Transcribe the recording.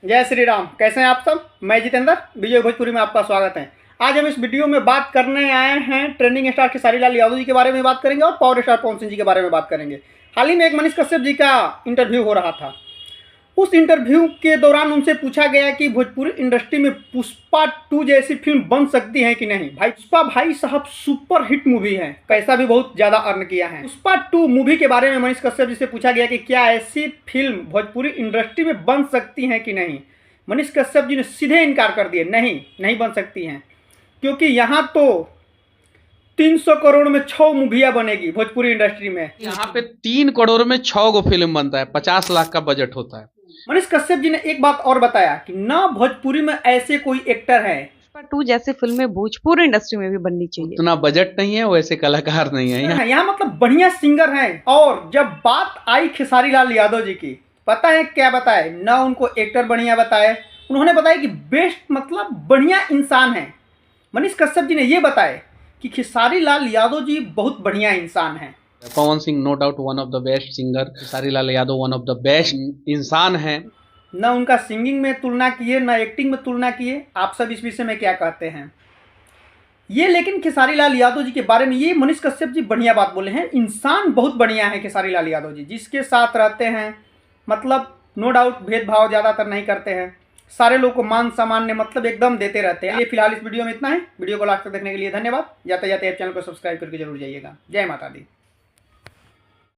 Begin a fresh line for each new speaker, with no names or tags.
जय श्री राम। कैसे हैं आप सब? मैं जितेंद्र, विजय भोजपुरी में आपका स्वागत है। आज हम इस वीडियो में बात करने आए हैं ट्रेंडिंग स्टार खेसारी लाल यादव जी के बारे में बात करेंगे और पावर स्टार पवन सिंह जी के बारे में बात करेंगे। हाल ही में एक मनीष कश्यप जी का इंटरव्यू हो रहा था। उस इंटरव्यू के दौरान उनसे पूछा गया कि भोजपुरी इंडस्ट्री में पुष्पा 2 जैसी फिल्म बन सकती है कि नहीं। भाई पुष्पा भाई साहब सुपर हिट मूवी है, पैसा भी बहुत ज़्यादा अर्न किया है। पुष्पा 2 मूवी के बारे में मनीष कश्यप जी से पूछा गया कि क्या ऐसी फिल्म भोजपुरी इंडस्ट्री में बन सकती है कि नहीं। मनीष कश्यप जी ने सीधे इनकार कर दिए, नहीं बन सकती हैं, क्योंकि यहाँ तो 300 करोड़ में 6 मूवियाँ बनेगी भोजपुरी इंडस्ट्री में।
यहाँ पे 3 करोड़ में 6 गो फिल्म बनता है, 50 लाख का बजट होता है।
मनीष कश्यप जी ने एक बात और बताया कि ना भोजपुरी में ऐसे कोई एक्टर है।
पुष्पा 2 जैसी फिल्में भोजपुरी इंडस्ट्री में भी बननी चाहिए।
उतना बजट नहीं है, वैसे कलाकार नहीं है
यहाँ मतलब बढ़िया सिंगर हैं। और जब बात आई खेसारी लाल यादव जी की, पता है क्या बताए? ना उनको एक्टर बढ़िया बताए, उन्होंने बताया कि बेस्ट मतलब बढ़िया इंसान है। मनीष कश्यप जी ने ये बताया कि खेसारी लाल यादव जी बहुत बढ़िया इंसान हैं।
Pawan Singh no doubt one of the best singer, Khesari Lal Yadav one of the best इंसान है।
ना उनका सिंगिंग में तुलना किए, ना एक्टिंग में तुलना किए। आप सब इस विषय में क्या कहते हैं ये? लेकिन खेसारी लाल यादव जी के बारे में ये मनीष कश्यप जी बढ़िया बात बोले हैं। इंसान बहुत बढ़िया है खेसारी लाल यादव जी, जिसके साथ रहते हैं मतलब नो डाउट भेदभाव ज़्यादातर नहीं करते हैं, सारे लोग को मान सम्मान मतलब एकदम देते रहते हैं। ये फिलहाल इस वीडियो में इतना है। वीडियो को लास्ट तक देखने के लिए धन्यवाद। जाते जाते आप चैनल को सब्सक्राइब करके जरूर जाइएगा। जय माता दी।